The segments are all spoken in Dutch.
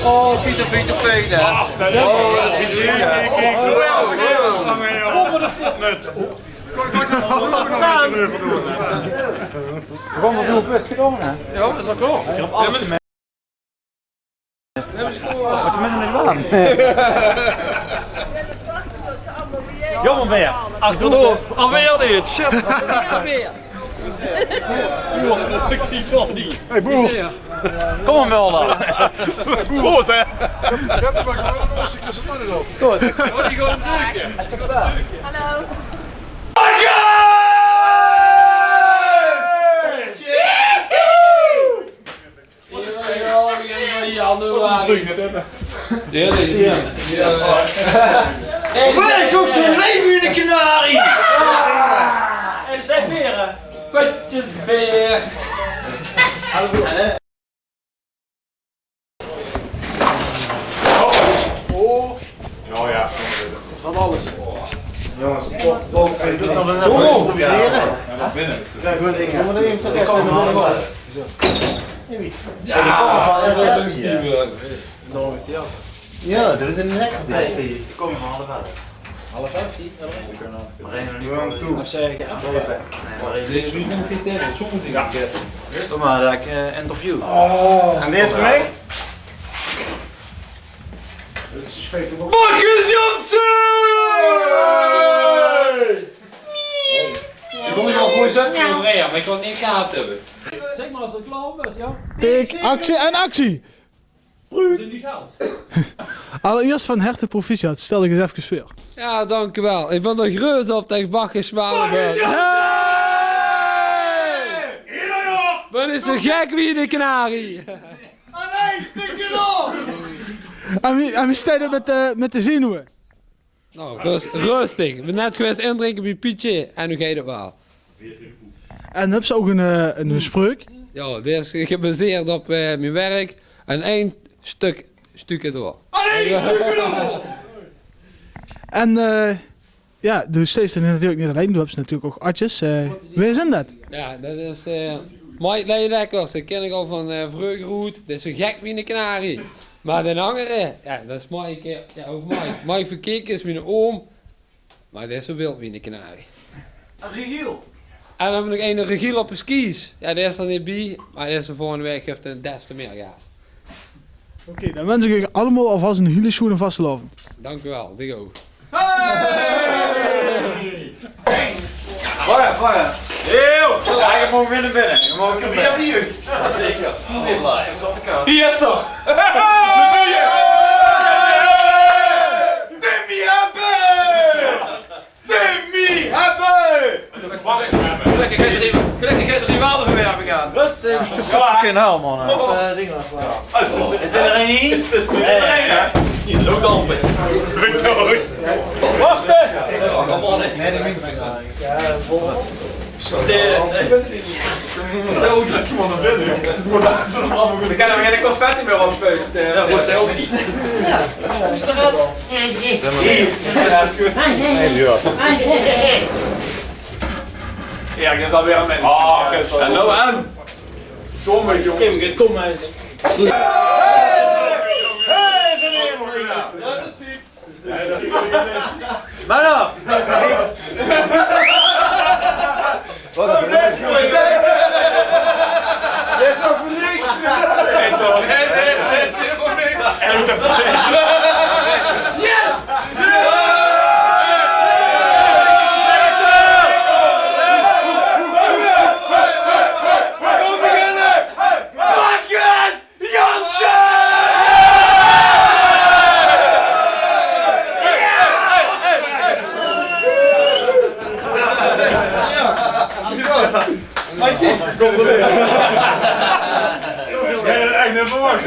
Oh, Pieter Pelen. Oh, dat is kom maar de fotnet. Waarom was het best gedaan, hè? Ja, dat is wel klopt. Ik heb alles gemist. Wat je met hem is warm. Jammer weer. Achterdoor. Alweer dit. Shit. Hey boer. Kom maar Mulder. Boer hè. Ik heb er maar gewoon een oorziek tussen mannen op. Goed. Wat die gewoon drukken. Hallo. Welkom to Leven in de Canarie! En er zijn beren. Petjesbeer. Oh ja. Van alles. Jongens, Bob, je doet dan wel even improviseren. Naar binnen. Ja, goed dingen. Kom maar erin, zo even halen. Ja, dat is een lekker ding. Kom maar half uit. Half vijf? Maar één nog niet. Gewoon toe. Of zeg ik, Deze is nog geen tegen, sommige dingen. Kom maar, dat ik interview. En deze mee? Marcus Jansen! Je kon niet al mooi zetten over maar ik kon het niet kaart hebben. Zeg maar als het klaar is, ja. Tik, actie en actie! Allereerst van harte proficiat, stel ik eens even voor. Ja, dankjewel. Ik ben er groot op tegen Bacchus Zwalenburg. Ben is zo gek wie de kanarie. En wie staat er met de zenuwen? Nou, rustig. Ik ben net geweest indrinken bij Pietje en nu ga je het wel. En heb ze ook een spreuk. Ja, dit is gebaseerd op mijn werk en één stukje door. En ja, dus steeds er natuurlijk niet alleen, du hebt natuurlijk ook atjes. Wie zijn dat? Ja, dat is Mike Leijdekkers. Dat ken ik al van Vreugderoet. Dat is zo gek wie een kanarie. Maar de andere, ja, dat is Mike, ja, over Mike. Mike Verkeek is mijn oom, maar dat is zo wild wie een kanarie. Een regiel. En dan hebben we nog een regiel op de skis. Ja, die is er niet bij, maar die is de volgende week heeft een des te meer gas. Oké, dan wens ik jullie allemaal alvast een hele schoen en vastelovend. Dank u wel, dig ook. Fire. Heel! Ja, je mag binnen. Je mag binnen. Wie hebben hier? Zeker. Hier is toch? Demi hebben! Gelukkig gaat er die waterverwerving aan. Rustig. Fucking hell, man. Is er een hier? Is het niet hè? Die is ook dampen. Wachten! Nee, die minst. Zo, Iemand naar binnen. we kunnen er geen confetti meer opspelen. Dat was hij ook niet. Ja, ik is alweer aan mijn. En nou aan. Domme jongen. Kom maar. Dat is fiets. Maar nou! Wat een Dit is ook voor niks. En toch? Het is voor niks. En jij hebt echt net verwacht.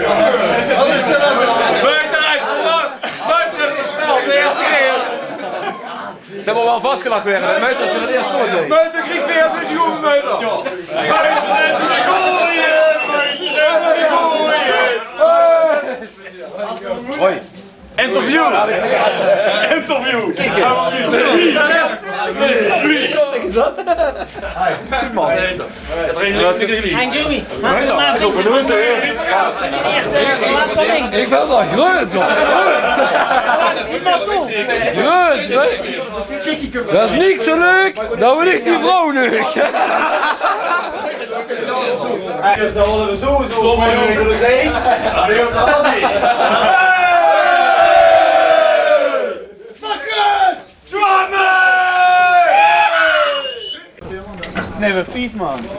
Buitenuit, buiten het spel, de eerste keer. Dat moet wel vastgelegd worden. Dat meter voor de eerste keer. Buiten Griek weer met die hoeven meter. Buiten de gooien, buiten de gooien. Hoi. Interview! Interview. Kijk En Jimmy, Ik ben wel groot hoor. Groot. Dat is niet zo leuk. Dat wil ik die vrouw leuk. dus dan willen we sowieso voor de zee. Maar die hoeft dat niet. Nee, we 5 man.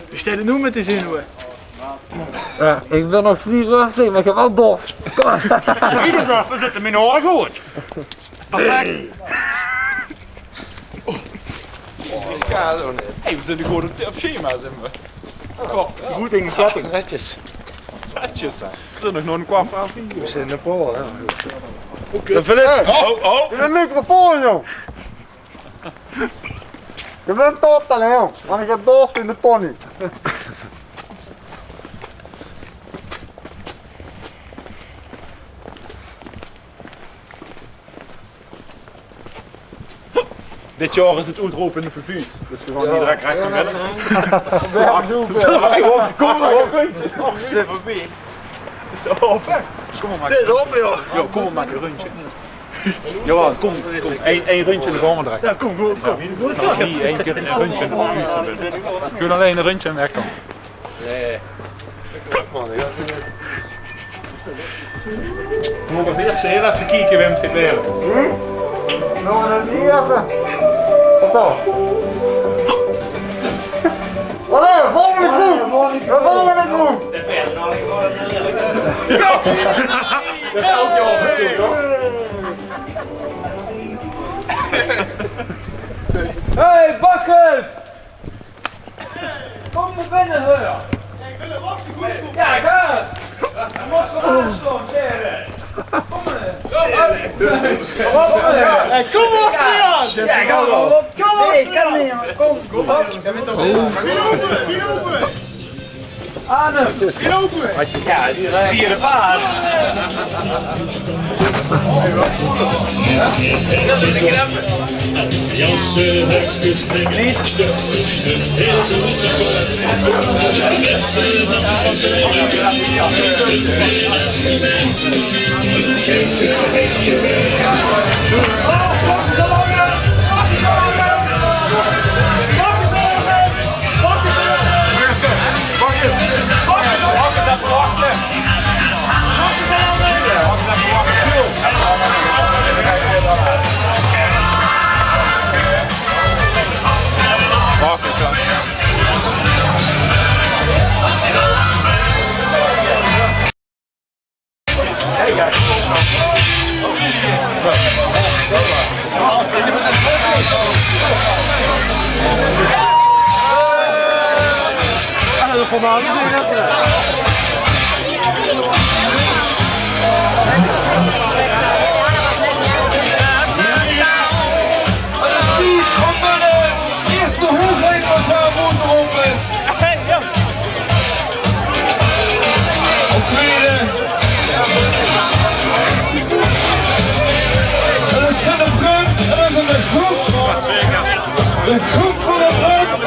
Je staat er nu met die zenuwen. Ja, ik ben nog niet rustig, maar ik heb wel dorst. We zitten in een oor goed. Perfect. Hey, we zitten gewoon op schema, zijn we. Goed in klappen. Netjes. Netjes. Er zijn nog een kwart van. We zijn in de Polen, ja. De microfoon, joh. Je bent optellen, joh. Want ik heb dorst in de pony. Dit jaar is het uitroepen in de vervuur. Dus we gaan niet direct rechts en verder. Kom maar, een rondje. Zit voorbij. Is het op? Kom maar, Dit is op, joh. Jo, kom maar, een rondje. Johan, kom. Eén rondje en dan gaan we direct. Ja, kom. Nou, niet één keer een rondje in de vervuur. Je kunt alleen een rondje en weg dan. We moeten als eerste heel even kijken wie het gaat leren. Nou, dan niet even. Wat dan? Allee, volgende groep! We volgende groep! Dat is elk jaar gezien, toch? Hey, bakkers! Kom naar binnen, hoor! Ja, gaas! Je moet gewoon aanslaan, zeggen! Kom maar! Kom op, Jan! Ja, ga wel op! Kom op! Nee, kan niet, jongen! Kom op! Adem! Ja, die vierde paard! Jasse höchstes Länge, Stück für Stück, er ist unser Gott. Letzte Hand die Menschen. De groep van het land.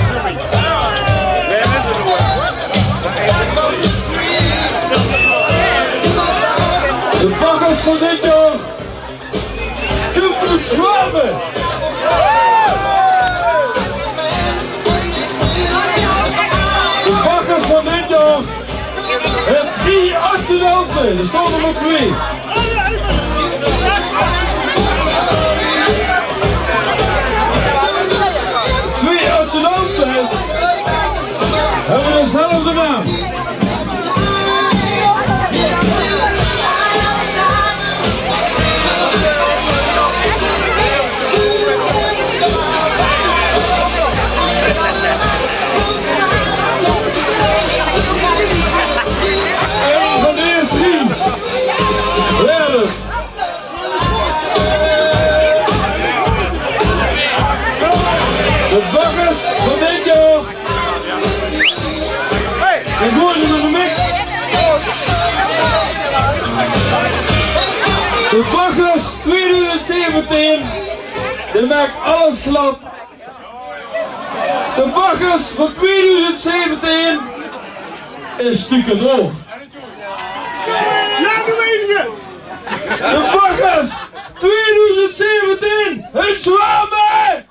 De bakkers van dit jaar. Kumpel Schwaben. De bakkers van dit jaar. Het 3 adjudanten. Er staat er maar 2. Hebben dezelfde naam. En van de eerste 3 werden de bakkers van dit jaar. En gewoon in de mix. De Bakkers 2017. Die maakt alles glad. De Bakkers van 2017 is stukken droog. Ja, nu weet ik het! De Bakkers 2017 is zwemmen!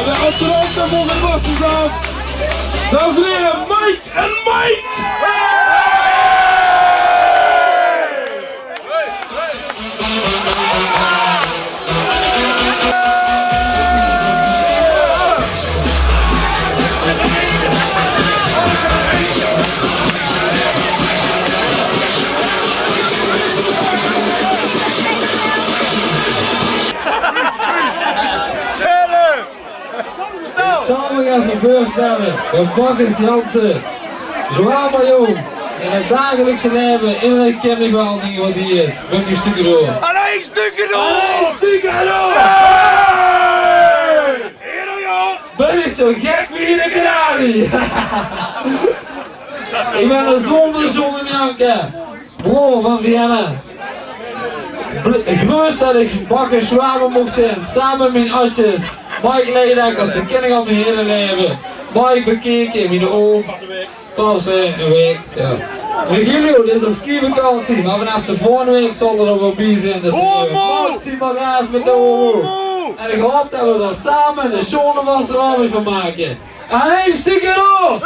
De Amsterdamse volgende wachters af. Dames en heren, Mike en Mike! Samen gaan we voorstellen, de Bakkers Jansen, zwaar maar jong, in het dagelijkse leven, iedereen kent ik wel niet wat die is, met die stukken door. Alleen stukken door! Alleen stukken door! Ben ik zo gek wie in de kanarie? Ik ben een zonder Janke, broer van Vienna. Groot dat ik Bakkers zwaar mocht zijn, samen met mijn oudjes. Mike Leidekkers, dat ken ik al mijn hele leven. Mike Verkeken, mijn oom. Pas een week. Ja. Regilio, dit is op skivakantie, maar vanaf de volgende week zal er wel bij zijn. Dus maximaal gaas met de homo. En ik hoop dat we er samen een schone wasseravond van maken. En één stukje op!